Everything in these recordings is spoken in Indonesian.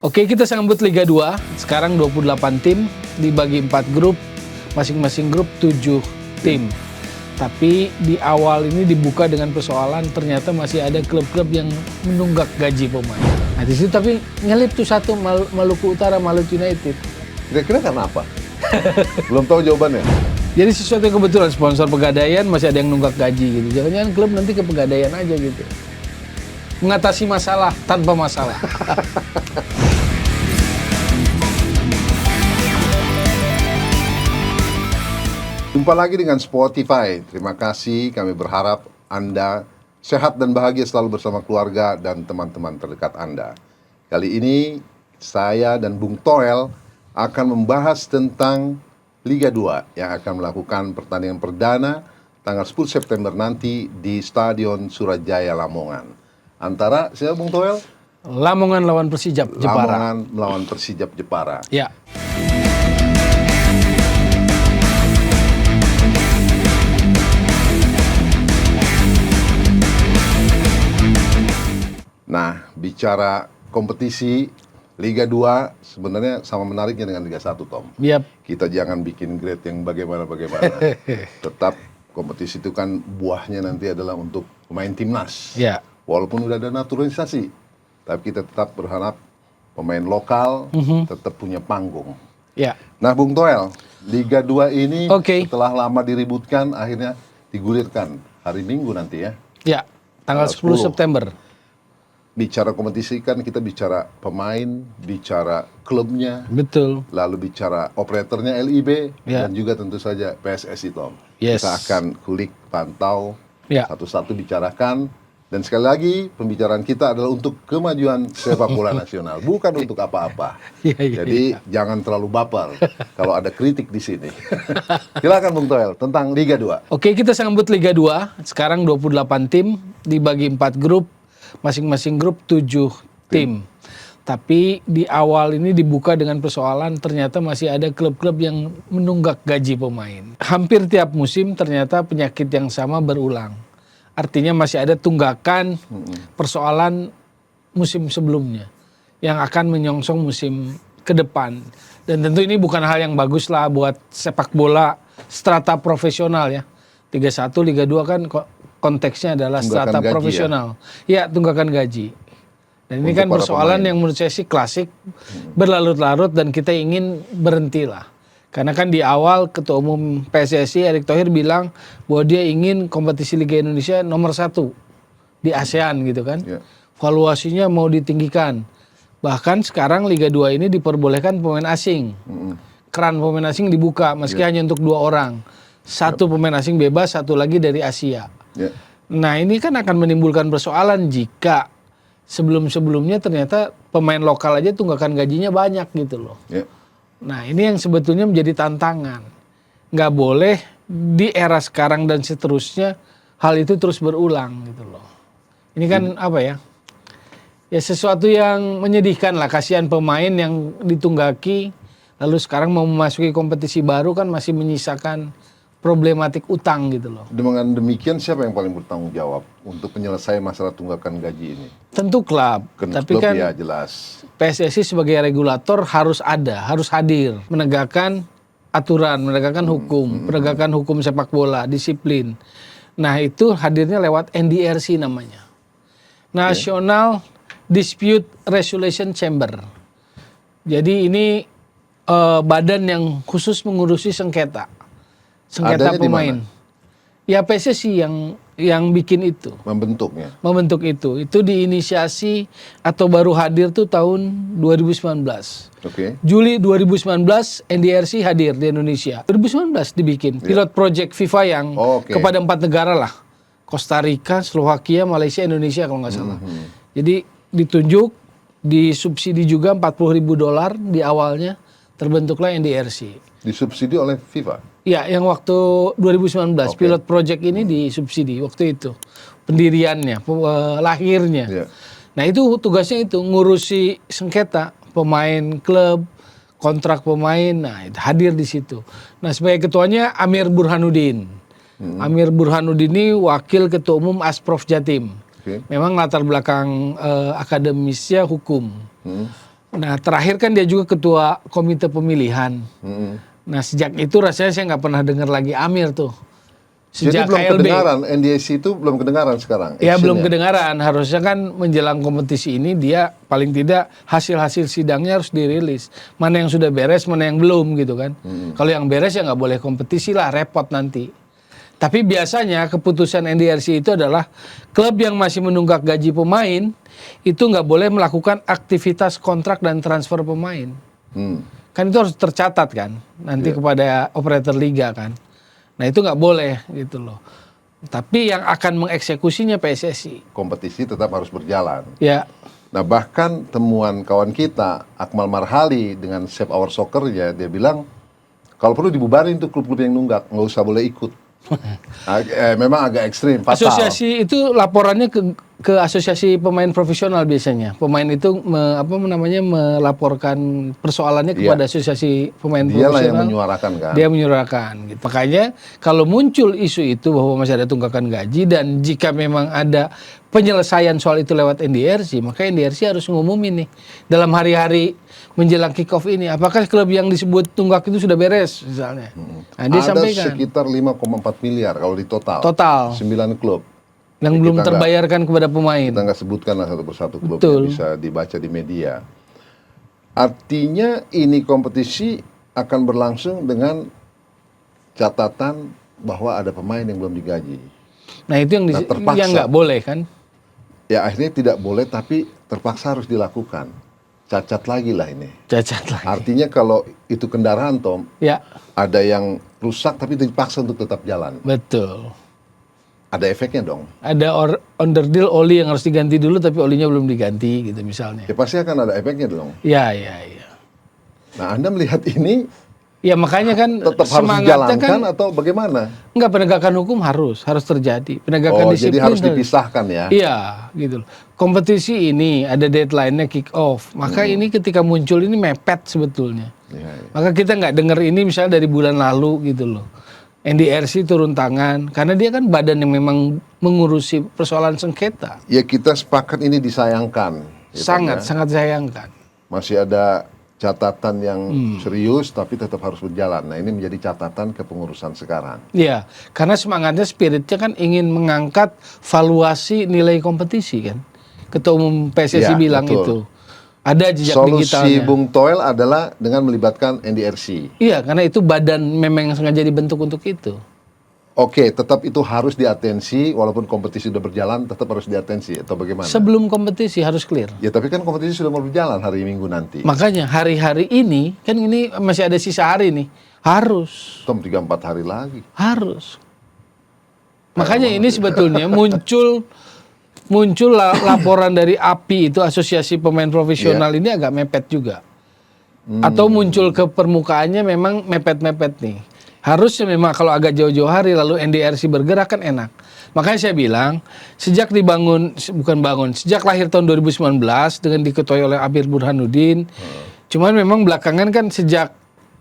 Oke, kita sambut Liga 2. Sekarang 28 tim dibagi 4 grup, masing-masing grup 7 tim. Tapi di awal ini dibuka dengan persoalan ternyata masih ada klub-klub yang menunggak gaji pemain. Nah, di situ tapi nyelip tuh satu Maluku Utara, Maluku United. Kira-kira karena apa? Belum tahu jawabannya. Jadi sesuatu yang kebetulan sponsor Pegadaian masih ada yang nunggak gaji gitu. Jangan-jangan klub nanti ke Pegadaian aja gitu. Mengatasi masalah tanpa masalah. Jumpa lagi dengan Spotify. Terima kasih, kami berharap Anda sehat dan bahagia selalu bersama keluarga dan teman-teman terdekat Anda. Kali ini saya dan Bung Toel akan membahas tentang Liga 2 yang akan melakukan pertandingan perdana tanggal 10 September nanti di Stadion Surajaya Lamongan. Antara siapa Bung Toel? Lamongan lawan Persijap Jepara. Lamongan melawan Persijap Jepara. Ya. Nah, bicara kompetisi Liga 2 sebenarnya sama menariknya dengan Liga 1, Tom. Yap. Kita jangan bikin grade yang bagaimana-bagaimana. Tetap kompetisi itu kan buahnya nanti adalah untuk pemain timnas. Ya. Walaupun udah ada naturalisasi, tapi kita tetap berharap pemain lokal tetap punya panggung. Ya. Nah, Bung Toel, Liga 2 ini Oke. setelah lama diributkan, akhirnya digulirkan hari Minggu nanti ya. Ya. Tanggal 10 September. Bicara kompetisi kan kita bicara pemain, bicara klubnya, Betul. lalu bicara operatornya LIB, Ya. dan juga tentu saja PSSI, Tom. Yes. Kita akan kulik, pantau, Ya. satu-satu bicarakan. Dan sekali lagi, pembicaraan kita adalah untuk kemajuan sepak bola nasional, bukan untuk apa-apa. Iya. Jadi jangan terlalu baper kalau ada kritik di sini. Silakan Bung Toel, tentang Liga 2. Oke, kita sambut Liga 2. Sekarang 28 tim dibagi 4 grup, masing-masing grup 7 tim. Tapi di awal ini dibuka dengan persoalan ternyata masih ada klub-klub yang menunggak gaji pemain. Hampir tiap musim ternyata penyakit yang sama berulang. Artinya masih ada tunggakan persoalan musim sebelumnya yang akan menyongsong musim ke depan. Dan tentu ini bukan hal yang bagus lah buat sepak bola strata profesional ya. Liga 1, Liga 2 kan konteksnya adalah Tunggakan strata gaji, profesional. Ya, tunggakan gaji. Dan ini Untuk kan para persoalan pemain. yang menurut saya sih klasik, berlarut-larut dan kita ingin berhentilah. Karena kan di awal Ketua Umum PSSI Erick Thohir bilang bahwa dia ingin kompetisi Liga Indonesia nomor 1 di ASEAN gitu kan. Ya. Valuasinya mau ditinggikan. Bahkan sekarang Liga 2 ini diperbolehkan pemain asing. Keran pemain asing dibuka meski hanya untuk 2 orang. Satu pemain asing bebas, satu lagi dari Asia. Ya. Nah, ini kan akan menimbulkan persoalan jika sebelum-sebelumnya ternyata pemain lokal aja tunggakan gajinya banyak gitu loh. Ya. Nah, ini yang sebetulnya menjadi tantangan. Nggak boleh di era sekarang dan seterusnya hal itu terus berulang gitu loh. Ini kan apa ya? Ya sesuatu yang menyedihkan lah. Kasihan pemain yang ditunggaki lalu sekarang mau memasuki kompetisi baru kan masih menyisakan problematik utang gitu loh. Dengan demikian siapa yang paling bertanggung jawab untuk penyelesaian masalah tunggakan gaji ini? Tentu klub, tapi Klub kan ya jelas. PSSI sebagai regulator harus hadir, menegakkan aturan, menegakkan hukum, menegakkan hukum sepak bola, disiplin. Nah, itu hadirnya lewat NDRC namanya. National Dispute Resolution Chamber. Jadi ini badan yang khusus mengurusi sengketa Adanya di pemain. Ya PSSI yang bikin itu. Membentuk itu diinisiasi atau baru hadir tuh tahun 2019. Oke. Juli 2019 NDRC hadir di Indonesia. 2019 dibikin pilot project FIFA yang kepada 4 negara lah. Costa Rica, Slovakia, Malaysia, Indonesia kalau nggak salah. Jadi ditunjuk, disubsidi juga $40.000 di awalnya, terbentuklah NDRC. Disubsidi oleh FIFA? Ya, yang waktu 2019 pilot project ini disubsidi waktu itu pendiriannya, lahirnya. Yeah. Nah itu tugasnya itu ngurusi sengketa pemain klub, kontrak pemain, nah itu hadir di situ. Nah sebagai ketuanya Amir Burhanuddin. Amir Burhanuddin ini wakil ketua umum Asprof Jatim. Memang latar belakang akademisnya hukum. Nah terakhir kan dia juga ketua komite pemilihan. Nah sejak itu rasanya saya nggak pernah dengar lagi Amir tuh. Jadi Sejak belum KLB. kedengaran, NDIC itu belum kedengaran sekarang. Ya belum actionnya. kedengaran. Harusnya kan menjelang kompetisi ini dia paling tidak hasil-hasil sidangnya harus dirilis. Mana yang sudah beres, mana yang belum gitu kan. Kalau yang beres ya nggak boleh kompetisi lah, repot nanti. Tapi biasanya keputusan NDRC itu adalah klub yang masih menunggak gaji pemain itu nggak boleh melakukan aktivitas kontrak dan transfer pemain. Kan itu harus tercatat kan nanti kepada operator liga kan. Nah itu nggak boleh gitu loh. Tapi yang akan mengeksekusinya PSSI. Kompetisi tetap harus berjalan. Ya, Nah bahkan temuan kawan kita Akmal Marhali dengan Save Our Soccer-nya, dia bilang kalau perlu dibubarin tuh klub-klub yang nunggak, nggak usah boleh ikut. Memang agak ekstrim, fatal. asosiasi itu laporannya ke asosiasi pemain profesional biasanya. Pemain itu melaporkan persoalannya kepada asosiasi pemain Dialah profesional. yang menyuarakan kan. Dia menyuarakan. Gitu. Makanya kalau muncul isu itu bahwa masih ada tunggakan gaji dan jika memang ada penyelesaian soal itu lewat NDRC, maka NDRC harus ngumumin nih dalam hari-hari menjelang kick off ini, apakah klub yang disebut tunggak itu sudah beres misalnya. Nah, dia Ada sampaikan sekitar 5,4 miliar kalau di total. Total. 9 klub. yang Jadi belum kita terbayarkan kepada pemain. Kita nggak sebutkan lah satu persatu klub Betul. yang bisa dibaca di media. Artinya ini kompetisi akan berlangsung dengan catatan bahwa ada pemain yang belum digaji. Nah itu yang terpaksa. yang nggak boleh kan? Ya akhirnya tidak boleh tapi terpaksa harus dilakukan. Cacat lagi lah ini. Cacat lagi. Artinya kalau itu kendaraan Tom, Ya, ada yang rusak tapi dipaksa untuk tetap jalan. betul. Ada efeknya dong. Ada onderdil oli yang harus diganti dulu tapi olinya belum diganti gitu misalnya. Ya pasti akan ada efeknya dong. Ya. Nah Anda melihat ini Ya makanya kan tetap harus semangatnya dijalankan kan atau bagaimana? enggak, penegakan hukum harus terjadi. Penegakan disiplin Jadi harus dipisahkan ya? Iya, gitu loh. Kompetisi ini ada deadline-nya kick off. Maka ini ketika muncul ini mepet sebetulnya. Ya. Maka kita nggak dengar ini misalnya dari bulan lalu gitu loh. NDRC turun tangan karena dia kan badan yang memang mengurusi persoalan sengketa. Ya kita sepakat ini disayangkan. Ya, Sangat Pak, ya. sangat sayangkan. Masih ada catatan yang serius tapi tetap harus berjalan. Nah ini menjadi catatan kepengurusan sekarang. Iya, karena semangatnya spiritnya kan ingin mengangkat valuasi nilai kompetisi kan. Ketua Umum PSSI Ya, bilang betul. itu. Ada jejak Solusi digitalnya. Bung Toel adalah dengan melibatkan NDRC. Iya, karena itu badan memang yang sengaja dibentuk untuk itu. Oke, tetap itu harus diatensi walaupun kompetisi sudah berjalan tetap harus diatensi atau bagaimana? Sebelum kompetisi harus clear. Ya tapi kan kompetisi sudah mau berjalan hari Minggu nanti. Makanya hari-hari ini kan ini masih ada sisa hari nih. Harus. Tom 3-4 hari lagi. Harus. Makanya ini sebetulnya muncul laporan dari API itu Asosiasi Pemain Profesional ini agak mepet juga. Atau muncul ke permukaannya memang mepet-mepet nih. Harusnya memang kalau agak jauh-jauh hari lalu NDRC bergerak kan enak. Makanya saya bilang sejak lahir tahun 2019 dengan diketuai oleh Amir Burhanuddin. Cuman memang belakangan kan sejak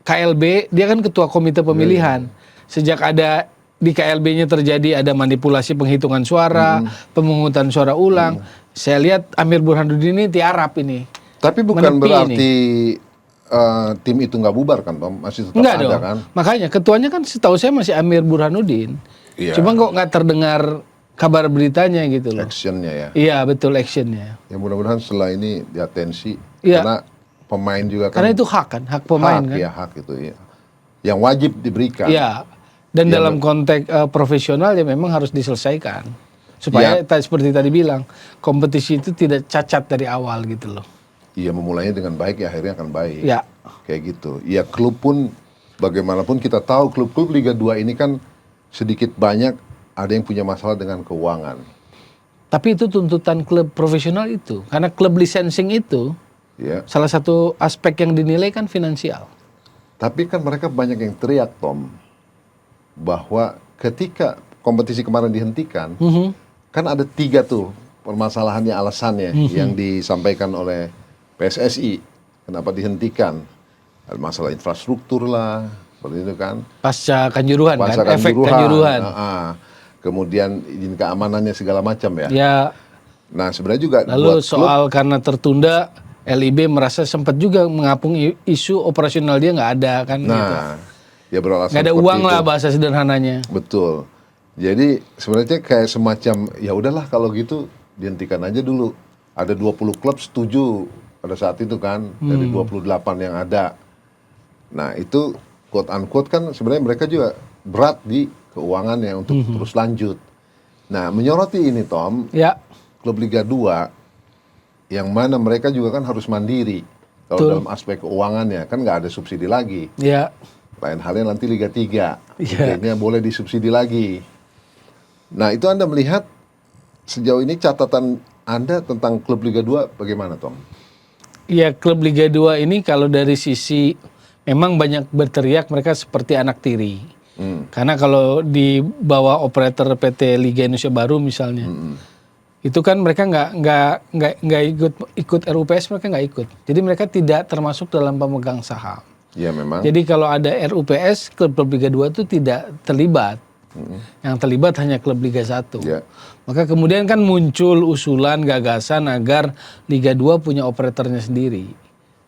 KLB dia kan ketua komite pemilihan. Sejak ada di KLB-nya terjadi ada manipulasi penghitungan suara, pemungutan suara ulang. Saya lihat Amir Burhanuddin ini tiarap ini. Tapi bukan Menepi berarti tim itu nggak bubar kan, Tom? Masih tetap Enggak ada dong. kan? Makanya ketuanya kan setahu saya masih Amir Burhanuddin. Iya. Cuma kok nggak terdengar kabar beritanya gitu loh. Actionnya ya. Iya betul, actionnya. Ya mudah-mudahan setelah ini diatensi Iya. karena pemain juga kan. Karena itu hak kan, hak pemain hak, kan. ya hak itu ya. Yang wajib diberikan. Iya. Dan Ya, dalam konteks profesional ya memang harus diselesaikan. Supaya seperti tadi bilang, kompetisi itu tidak cacat dari awal gitu loh. Iya memulainya dengan baik ya akhirnya akan baik. Ya. Kayak gitu. Ya klub pun bagaimanapun kita tahu klub-klub Liga 2 ini kan sedikit banyak ada yang punya masalah dengan keuangan. Tapi itu tuntutan klub profesional itu. Karena klub licensing itu Ya. salah satu aspek yang dinilai kan finansial. Tapi kan mereka banyak yang teriak Tom bahwa ketika kompetisi kemarin dihentikan, kan ada 3 tuh permasalahannya alasannya yang disampaikan oleh PSSI. Kenapa dihentikan? Ada masalah infrastruktur lah, seperti itu kan. Pasca Kanjuruhan Pasca kan, efek Kanjuruhan. Kemudian izin keamanannya segala macam ya. Ya, Nah sebenarnya juga lalu buat klub, soal karena tertunda LIB merasa sempat juga mengapung isu operasional dia nggak ada kan gitu. Nah, ya beralasan Nggak ada seperti uang itu. lah bahasa sederhananya. Betul. Jadi sebenarnya kayak semacam ya udahlah kalau gitu dihentikan aja dulu. Ada 20 klub setuju pada saat itu kan dari 28 yang ada. Nah, itu quote unquote kan sebenarnya mereka juga berat di keuangannya untuk terus lanjut. Nah, menyoroti ini Tom, Ya, klub Liga 2 yang mana mereka juga kan harus mandiri. Kalau Betul. dalam aspek keuangannya kan nggak ada subsidi lagi. ya, Lain halnya nanti Liga 3. Iya. Liganya boleh disubsidi lagi. Nah, itu Anda melihat sejauh ini catatan Anda tentang klub Liga 2 bagaimana, Tom? ya klub Liga 2 ini kalau dari sisi memang banyak berteriak mereka seperti anak tiri. Karena kalau di bawah operator PT Liga Indonesia Baru misalnya, itu kan mereka nggak ikut RUPS, mereka nggak ikut. Jadi mereka tidak termasuk dalam pemegang saham. Ya memang. Jadi kalau ada RUPS, klub-klub Liga 2 itu tidak terlibat. Yang terlibat hanya klub Liga 1. Ya. Maka kemudian kan muncul usulan gagasan agar Liga 2 punya operatornya sendiri.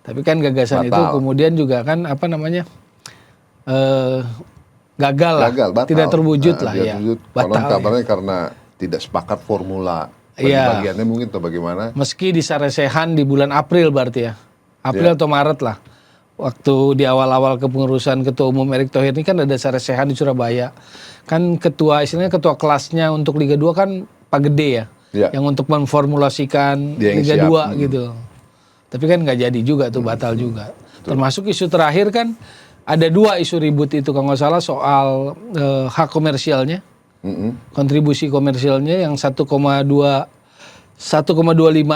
Tapi kan gagasan itu Batal. kemudian juga kan apa namanya gagal lah, Gagal, batal. tidak terwujud Nah, lah tidak ya. terwujud. Batal Konon ya. kabarnya karena tidak sepakat formula. Iya. Bagiannya mungkin atau bagaimana? Meski disaresehan di bulan April berarti ya. April atau Maret lah. Waktu di awal-awal kepengurusan Ketua Umum Erick Thohir ini kan ada saresehan di Surabaya. Kan istilahnya ketua kelasnya untuk Liga 2 kan Pak Gede ya. Ya. Yang untuk memformulasikan Dia yang Liga siap. 2 gitu. Tapi kan nggak jadi juga tuh, batal juga. Termasuk isu terakhir kan ada 2 isu ribut itu kalau nggak salah soal hak komersialnya. Kontribusi komersialnya yang 1,25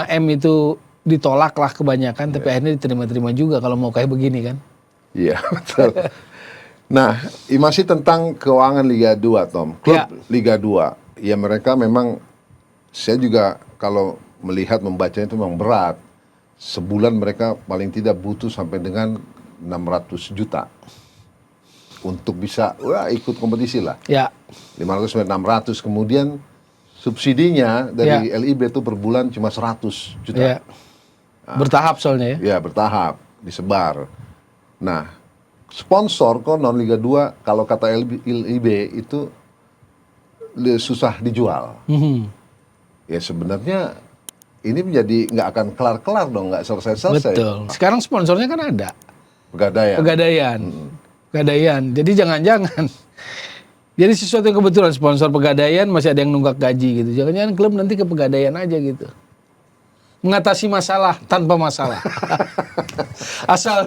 M itu ditolak lah kebanyakan, tapi akhirnya diterima-terima juga kalau mau kayak begini kan. Iya, betul. Nah, masih tentang keuangan Liga 2, Tom. Klub Ya. Liga 2, ya mereka memang, saya juga kalau melihat, membacanya itu memang berat. Sebulan mereka paling tidak butuh sampai dengan 600 juta untuk bisa ikut kompetisi lah. Ya, 500 sampai 600. Kemudian subsidinya dari LIB itu per bulan cuma 100 juta. ya. Bertahap soalnya ya. Ya, bertahap, disebar. Nah, sponsor konon Liga 2 kalau kata LIB itu susah dijual. Ya sebenarnya ini menjadi nggak akan kelar-kelar dong, nggak selesai-selesai. Betul. Sekarang sponsornya kan ada. Pegadaian. Pegadaian. Jadi jangan-jangan. Jadi sesuatu yang kebetulan sponsor Pegadaian masih ada yang nunggak gaji gitu. Jangan-jangan klub nanti ke Pegadaian aja gitu. Mengatasi masalah tanpa masalah. asal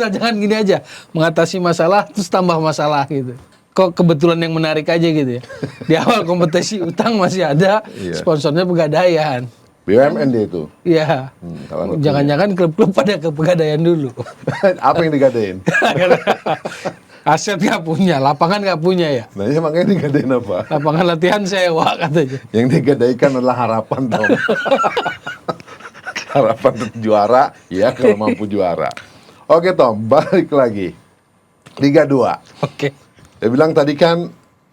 jangan gini aja. Mengatasi masalah terus tambah masalah gitu. Kok kebetulan yang menarik aja gitu ya. Di awal kompetisi utang masih ada, Iya. sponsornya Pegadaian. BUMN dia itu. Iya. Kalau nggak Jangan-jangan klub-klub pada ke Pegadaian dulu. Apa yang digadain? Aset nggak punya, lapangan nggak punya ya. Nah, ya makanya digadain apa? Lapangan latihan sewa katanya. Yang digadaikan adalah harapan, Tom. Harapan untuk juara, ya kalau mampu juara. Oke, Tom, balik lagi. Liga 2. Oke. Saya bilang tadi kan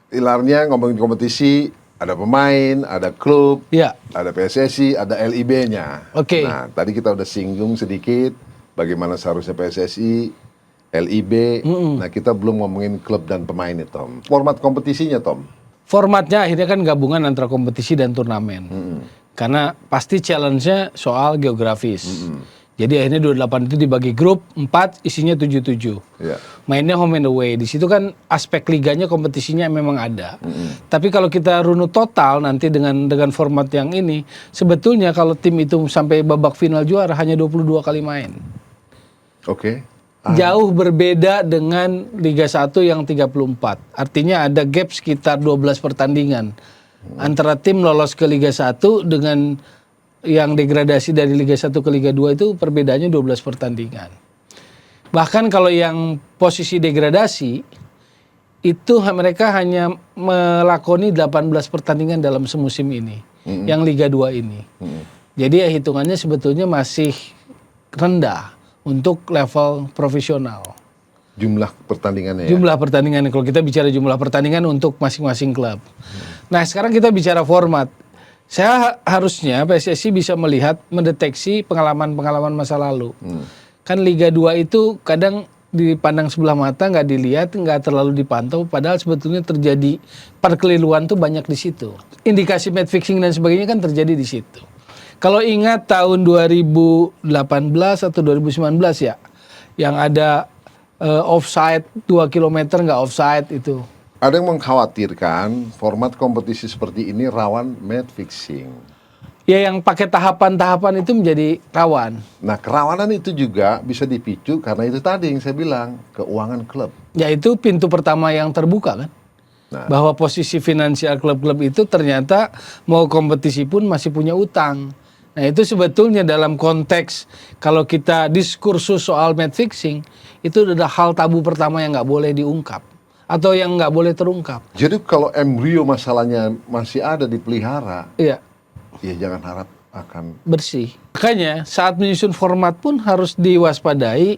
pilarnya ngomongin kompetisi, ada pemain, ada klub, Ya. ada PSSI, ada LIB-nya. Oke. Nah, tadi kita udah singgung sedikit bagaimana seharusnya PSSI, LIB. Nah, kita belum ngomongin klub dan pemain nih, Tom. Format kompetisinya, Tom. Formatnya akhirnya kan gabungan antara kompetisi dan turnamen. Karena pasti challenge-nya soal geografis. Jadi akhirnya 28 itu dibagi grup, 4 isinya 77. Ya. Mainnya home and away. Di situ kan aspek liganya, kompetisinya memang ada. Tapi kalau kita runut total nanti dengan format yang ini, sebetulnya kalau tim itu sampai babak final juara hanya 22 kali main. Oke. Jauh berbeda dengan Liga 1 yang 34. Artinya ada gap sekitar 12 pertandingan. Antara tim lolos ke Liga 1 dengan yang degradasi dari Liga 1 ke Liga 2 itu perbedaannya 12 pertandingan. Bahkan kalau yang posisi degradasi itu mereka hanya melakoni 18 pertandingan dalam semusim ini. Yang Liga 2 ini. Jadi ya hitungannya sebetulnya masih rendah untuk level profesional. Jumlah pertandingannya ya. Jumlah pertandingan, kalau kita bicara jumlah pertandingan untuk masing-masing klub. Nah sekarang kita bicara format. Harusnya PSSI bisa melihat, mendeteksi pengalaman-pengalaman masa lalu. Kan Liga 2 itu kadang dipandang sebelah mata, nggak dilihat, nggak terlalu dipantau, padahal sebetulnya terjadi perkeliruan tuh banyak di situ. Indikasi match fixing dan sebagainya kan terjadi di situ. Kalau ingat tahun 2018 atau 2019 ya, yang ada offside 2 km nggak offside itu. Ada yang mengkhawatirkan format kompetisi seperti ini rawan match fixing. Ya, yang pakai tahapan-tahapan itu menjadi rawan. Nah, kerawanan itu juga bisa dipicu karena itu tadi yang saya bilang, keuangan klub. Ya, itu pintu pertama yang terbuka kan. Nah. Bahwa posisi finansial klub-klub itu ternyata mau kompetisi pun masih punya utang. Nah, itu sebetulnya dalam konteks kalau kita diskursus soal match fixing, itu adalah hal tabu pertama yang nggak boleh diungkap. Atau yang nggak boleh terungkap. Jadi kalau embrio masalahnya masih ada dipelihara, Iya. ya jangan harap akan bersih. Makanya saat menyusun format pun harus diwaspadai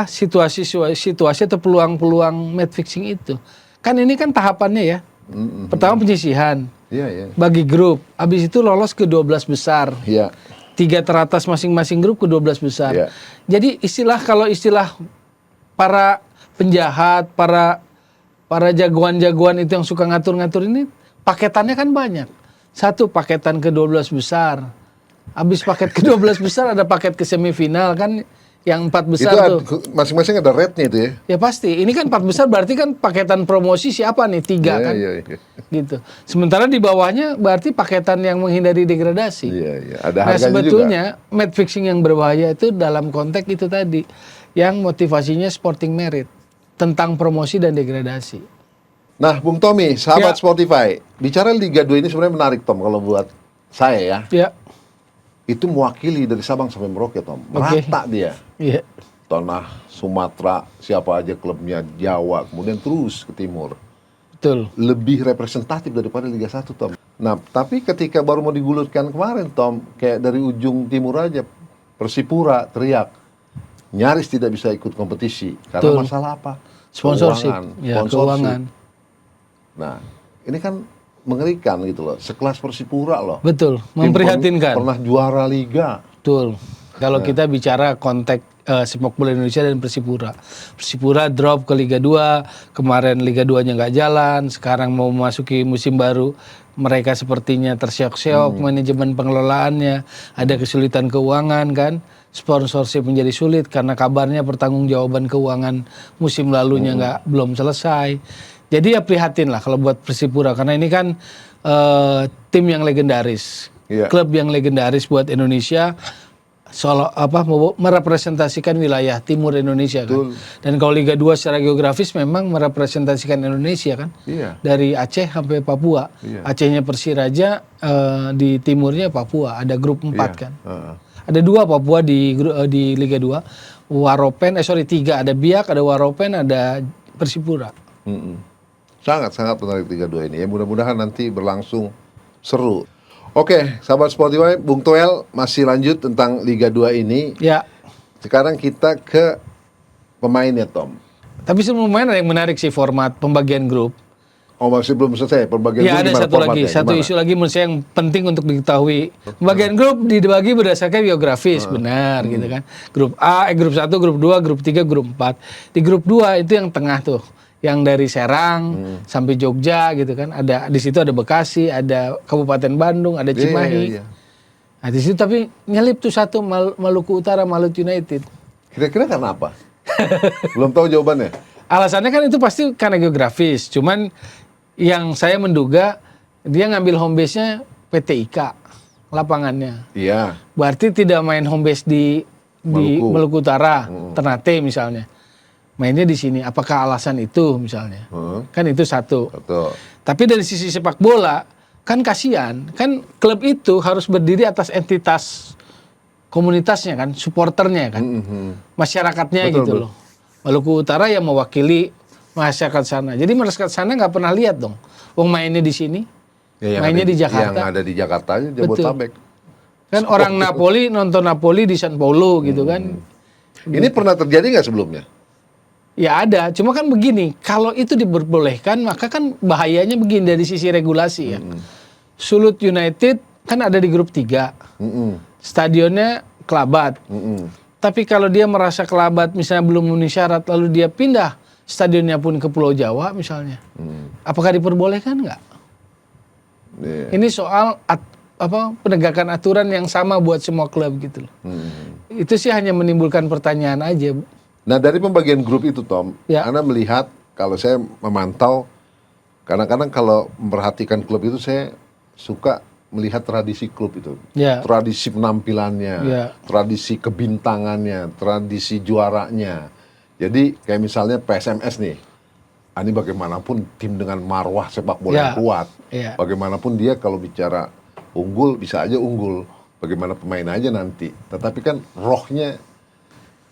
situasi atau peluang-peluang match fixing itu. Kan ini kan tahapannya ya. Pertama penyisihan. Iya. Bagi grup. Habis itu lolos ke 12 besar. Iya. 3 teratas masing-masing grup ke 12 besar. Iya. Jadi kalau istilah para penjahat, para jagoan-jagoan itu yang suka ngatur-ngatur ini, paketannya kan banyak. Satu, paketan ke 12 besar. Habis paket ke 12 besar ada paket ke semifinal kan, yang 4 besar itu tuh. Masing-masing ada rate-nya itu ya. Ya pasti. Ini kan 4 besar berarti kan paketan promosi siapa nih? 3 kan. Iya. Gitu. Sementara di bawahnya berarti paketan yang menghindari degradasi. Iya. Ada Nah, harganya sebetulnya juga. match fixing yang berbahaya itu dalam konteks itu tadi, yang motivasinya sporting merit, tentang promosi dan degradasi. Nah, Bung Tommy, sahabat Ya. Spotify, bicara Liga 2 ini sebenarnya menarik, Tom, kalau buat saya ya. Ya. Itu mewakili dari Sabang sampai Merauke, Tom. Oke. Merata dia. Iya. Tanah Sumatera, siapa aja klubnya, Jawa, kemudian terus ke timur. Betul. Lebih representatif daripada Liga 1, Tom. Nah, tapi ketika baru mau digulirkan kemarin, Tom, kayak dari ujung timur aja, Persipura teriak, nyaris tidak bisa ikut kompetisi. Karena Betul. masalah apa? Sponsorship. Keuangan. Ya, Sponsorship. keuangan. Nah, ini kan mengerikan gitu loh. Sekelas Persipura loh. Betul. Tim Memprihatinkan. Pernah juara Liga. Betul. Kalau kita bicara konteks sepak bola Indonesia dan Persipura. Persipura drop ke Liga 2, kemarin Liga 2-nya nggak jalan, sekarang mau memasuki musim baru, mereka sepertinya terseok-seok manajemen pengelolaannya, ada kesulitan keuangan kan, sponsorship menjadi sulit karena kabarnya pertanggungjawaban keuangan musim lalunya belum selesai. Jadi ya prihatin lah kalau buat Persipura, karena ini kan tim yang legendaris, klub yang legendaris buat Indonesia. Merepresentasikan wilayah timur Indonesia kan. Dan kalau Liga 2 secara geografis memang merepresentasikan Indonesia kan. Iya. Dari Aceh sampai Papua. Iya. Acehnya Persiraja, di timurnya Papua. Ada grup 4 kan. Ada 2 Papua di Liga 2. 3. Ada Biak, ada Waropen, ada Persipura. Sangat-sangat menarik Liga 2 ini. Ya, mudah-mudahan nanti berlangsung seru. Oke, sahabat Spotify, Bung Toel masih lanjut tentang Liga 2 ini. Ya. Sekarang kita ke pemainnya, Tom. Tapi sebelum main ada yang menarik sih, format pembagian grup. Oh, masih belum selesai pembagian Ya, grup. ada satu lagi, satu isu lagi menurut saya yang penting untuk diketahui. Pembagian grup dibagi berdasarkan geografis, benar gitu kan. Grup A, grup 1, grup 2, grup 3, grup 4. Di grup 2 itu yang tengah tuh, yang dari Serang sampai Jogja gitu kan. Ada di situ ada Bekasi, ada Kabupaten Bandung, ada Cimahi. Iya. Nah, di situ tapi nyelip tuh satu Maluku Utara, Malut United. Kira-kira karena apa? Belum tahu jawabannya. Alasannya kan itu pasti karena geografis. Cuman yang saya menduga dia ngambil home base-nya PT IKA lapangannya. Iya. Berarti tidak main home base di Maluku Utara, Ternate misalnya. Mainnya di sini. Apakah alasan itu misalnya? Kan itu satu. Betul. Tapi dari sisi sepak bola kan kasihan. Kan klub itu harus berdiri atas entitas komunitasnya kan, supporternya kan, masyarakatnya Betul, gitu loh. Maluku Utara yang mewakili masyarakat sana. Jadi masyarakat sana nggak pernah lihat dong. Wong mainnya di sini, mainnya di Jakarta. Yang ada di Jakarta aja Jabodetabek. Kan orang Napoli nonton Napoli di San Paulo gitu kan. Ini pernah terjadi nggak sebelumnya? Ya ada, cuma kan begini, kalau itu diperbolehkan maka kan bahayanya begini dari sisi regulasi ya. Sulut United kan ada di grup 3. Stadionnya Kelabat. Tapi kalau dia merasa Kelabat misalnya belum memenuhi syarat, lalu dia pindah stadionnya pun ke Pulau Jawa misalnya, apakah diperbolehkan nggak? Ini soal penegakan aturan yang sama buat semua klub gitu loh. Itu sih hanya menimbulkan pertanyaan aja, Bu. Nah, dari pembagian grup itu, Tom, Ya. Anda melihat, kalau saya memantau, kadang-kadang kalau memperhatikan klub itu saya suka melihat tradisi klub itu, Ya. tradisi penampilannya, Ya. tradisi kebintangannya, tradisi juaranya. Jadi kayak misalnya PSMS nih, ini bagaimanapun tim dengan marwah sepak bola yang Ya. kuat, Ya. bagaimanapun dia kalau bicara unggul bisa aja unggul, bagaimana pemain aja nanti. Tetapi kan rohnya,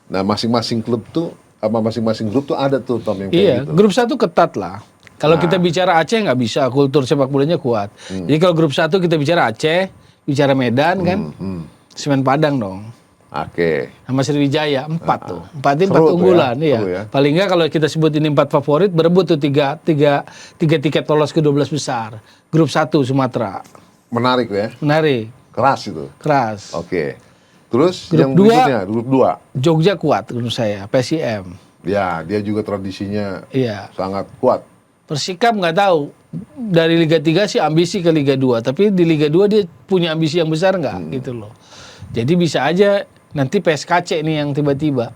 nah masing-masing klub tuh, apa masing-masing grup tuh ada tuh, Tom, yang kayak Iya, gitu. grup 1 ketat lah. Kalau kita bicara Aceh nggak bisa, kultur sepak bolanya kuat. Jadi kalau grup 1 kita bicara Aceh, bicara Medan kan, Semen Padang dong. Oke. Sama Sriwijaya 4 tuh. 4 ini 4 Seru tuh unggulan, ya, iya. seru ya. Paling nggak kalau kita sebut ini 4 favorit, berebut tuh tiga tiket lolos ke 12 besar. Grup 1 Sumatera. Menarik ya, Menarik, keras itu. keras. Oke. Terus Grup yang dua. berikutnya, grup 2. Jogja kuat menurut saya, PSIM. Ya, dia juga tradisinya Iya. sangat kuat. Persikap nggak tahu. Dari Liga 3 sih ambisi ke Liga 2, tapi di Liga 2 dia punya ambisi yang besar nggak gitu loh. Jadi bisa aja nanti PSKC nih yang tiba-tiba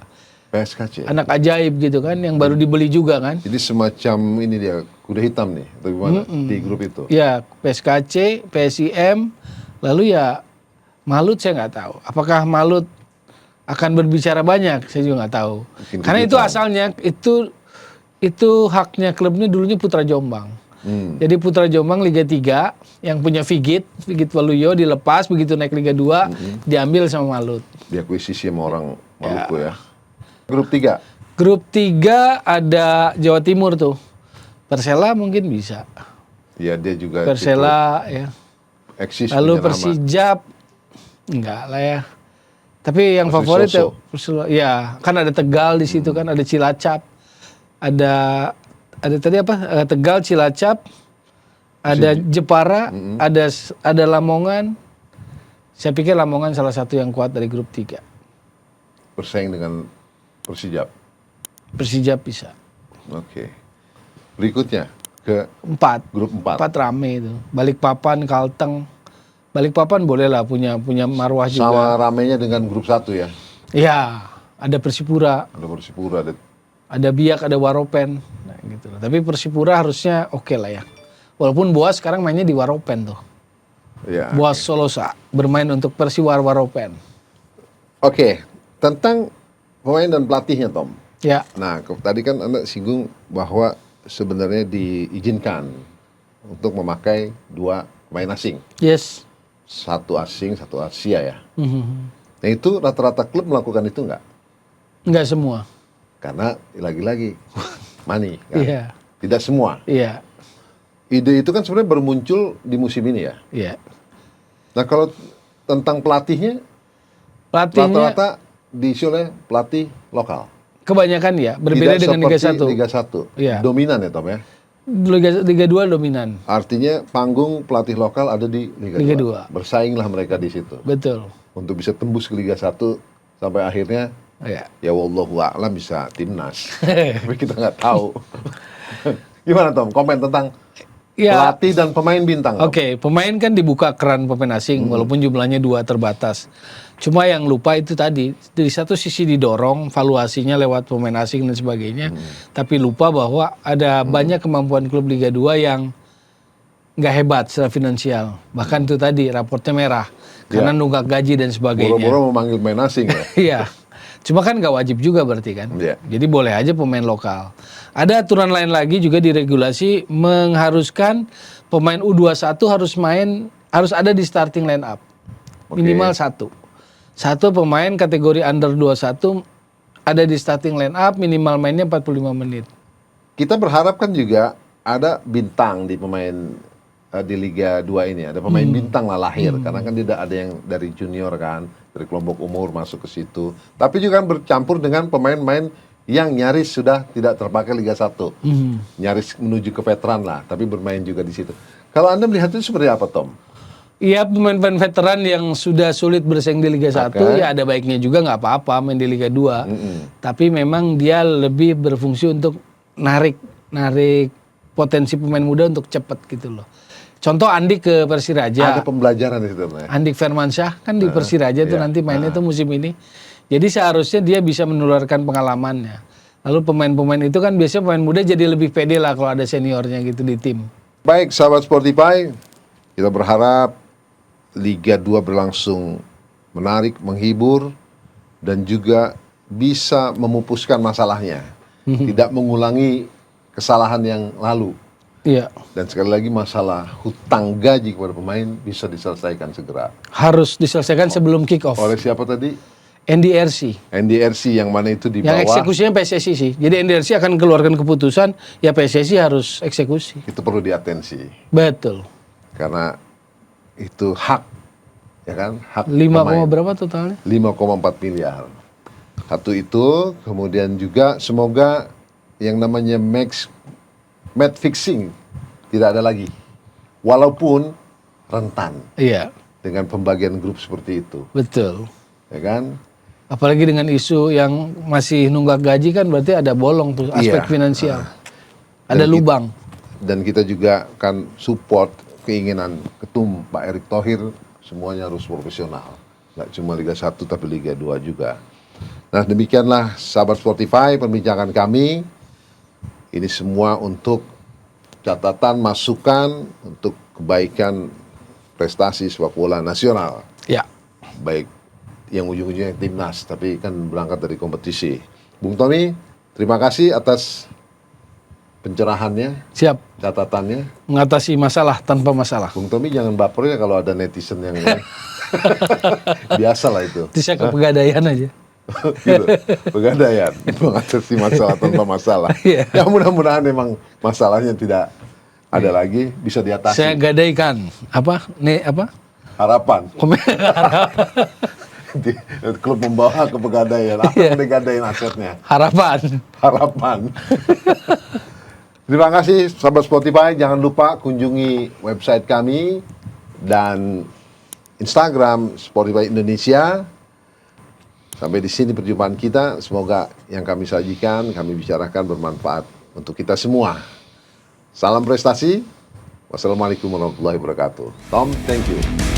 PSKC. anak ajaib gitu kan, yang baru dibeli juga kan. Jadi semacam ini dia, kuda hitam nih, atau gimana di grup itu. Ya, PSKC, PSIM, lalu ya Malut saya nggak tahu. Apakah Malut akan berbicara banyak? Saya juga nggak tahu. Mungkin Karena itu kejutan. asalnya itu haknya klubnya dulunya Putra Jombang. Jadi Putra Jombang Liga 3 yang punya Figit Waluyo dilepas, begitu naik Liga 2 diambil sama Malut. Diakuisisi sama orang Maluku ya. Grup 3. Grup 3 ada Jawa Timur tuh. Persela mungkin bisa. Ya, dia juga Persela ya. cukup eksis Lalu punya nama. Persijap enggak lah ya. Tapi yang favorit ya Persisoso. Persela. Ya, kan ada Tegal di situ kan, ada Cilacap. Ada tadi apa? Tegal, Cilacap, ada Jepara, ada Lamongan. Saya pikir Lamongan salah satu yang kuat dari grup 3. Bersaing dengan Persijap. Persijap bisa. Oke. Berikutnya ke 4. grup 4. 4 rame itu. Balikpapan, Kalteng. Balikpapan boleh lah punya marwah juga. Sama ramenya dengan grup 1 ya. Iya, ada Persipura, Ada Persipura, ada Biak, ada Waropen. Nah, gitu. Tapi Persipura harusnya oke lah ya. Walaupun Boas sekarang mainnya di Waropen tuh. ya. Boas Solosa bermain untuk Persiwar Waropen. Oke, tentang pemain dan pelatihnya, Tom. Ya, Nah, tadi kan Anda singgung bahwa sebenarnya diizinkan untuk memakai 2 pemain asing. yes. 1 asing, 1 Asia ya. Mhm. Nah, itu rata-rata klub melakukan itu nggak? Nggak semua. Karena lagi-lagi money kan. Iya, Tidak semua. iya, Ide itu kan sebenarnya baru muncul di musim ini ya. iya. Nah, kalau tentang pelatihnya, Pelatihnya rata-rata diisi oleh pelatih lokal. kebanyakan ya, berbeda Tidak dengan Liga seperti 1. Liga 1. Iya. Dominan ya, Tom ya. Liga 2 dominan. Artinya panggung pelatih lokal ada di Liga, Liga 2. Bersainglah mereka di situ. Betul. Untuk bisa tembus ke Liga 1 sampai akhirnya Ya. ya wallahu a'lam bisa timnas. Tapi kita nggak tahu. Gimana, Tom? Komen tentang Ya. pelatih dan pemain bintang. Tom? Oke, pemain kan dibuka keran pemain asing walaupun jumlahnya 2 terbatas. Cuma yang lupa itu tadi, dari satu sisi didorong valuasinya lewat pemain asing dan sebagainya, tapi lupa bahwa ada banyak kemampuan klub Liga 2 yang nggak hebat secara finansial. Bahkan itu tadi raportnya merah karena nunggak gaji dan sebagainya. Boro-boro memanggil pemain asing ya. Iya. Cuma kan nggak wajib juga berarti kan. Iya. Jadi boleh aja pemain lokal. Ada aturan lain lagi juga di regulasi mengharuskan pemain U21 harus ada di starting line up. Oke. Minimal 1. Satu pemain kategori under 21 ada di starting line up, minimal mainnya 45 menit. Kita berharap kan juga ada bintang di pemain di Liga 2 ini. Ada pemain bintang lah lahir. Karena kan tidak ada yang dari junior kan. Dari kelompok umur masuk ke situ. Tapi juga kan bercampur dengan pemain-pemain yang nyaris sudah tidak terpakai Liga 1. Nyaris menuju ke veteran lah. Tapi bermain juga di situ. Kalau Anda melihat itu seperti apa, Tom? Iya, pemain-pemain veteran yang sudah sulit bersaing di Liga 1, ya ada baiknya juga, nggak apa-apa main di Liga 2. Tapi memang dia lebih berfungsi untuk narik potensi pemain muda untuk cepat gitu loh. Contoh Andik ke Persiraja. Ada pembelajaran di situ, Mas. Andik Firmansyah kan di Persiraja tuh nanti mainnya tuh musim ini. Jadi seharusnya dia bisa menularkan pengalamannya. Lalu pemain-pemain itu kan biasanya pemain muda jadi lebih pede lah kalau ada seniornya gitu di tim. Baik, sahabat Sportify, kita berharap Liga 2 berlangsung menarik, menghibur, dan juga bisa memupuskan masalahnya. Tidak mengulangi kesalahan yang lalu. Iya. Dan sekali lagi masalah hutang gaji kepada pemain bisa diselesaikan segera. Harus diselesaikan sebelum kick off. Oleh siapa tadi? NDRC. NDRC yang mana itu di Yang bawah. eksekusinya PSSI sih. Jadi NDRC akan keluarkan keputusan, ya PSSI harus eksekusi. Itu perlu diatensi. Betul. Karena itu hak, ya kan? Hak 5, pemain. berapa totalnya? 5,4 miliar. Satu itu, kemudian juga semoga yang namanya match fixing tidak ada lagi. Walaupun rentan Iya, dengan pembagian grup seperti itu, betul. ya kan? Apalagi dengan isu yang masih nunggak gaji kan berarti ada bolong tuh aspek Iya. finansial. Ada Dan lubang. Dan kita juga kan support keinginan ketum Pak Erick Thohir, semuanya harus profesional. Nggak cuma Liga 1 tapi Liga 2 juga. Nah, demikianlah sahabat Spotify perbincangan kami. Ini semua untuk catatan, masukan untuk kebaikan prestasi sepak bola nasional. Ya. Baik yang ujung-ujungnya timnas, tapi kan berangkat dari kompetisi. Bung Tony, terima kasih atas pencerahannya, Siap. catatannya. Mengatasi masalah tanpa masalah. Bung Tommy jangan baper ya kalau ada netizen yang biasa lah itu. Itu saya ke Pegadaian aja. Gitu. Pegadaian mengatasi masalah tanpa masalah. Iya. Ya mudah-mudahan memang masalahnya tidak ada lagi, bisa diatasi. Saya gadaikan apa? Harapan. Di klub membawa ke Pegadaian. Apa Iya. yang digadain asetnya? Harapan. Harapan. Terima kasih sahabat Spotify. Jangan lupa kunjungi website kami dan Instagram Spotify Indonesia. Sampai di sini perjumpaan kita. Semoga yang kami sajikan, kami bicarakan bermanfaat untuk kita semua. Salam prestasi. Wassalamualaikum warahmatullahi wabarakatuh. Tom, thank you.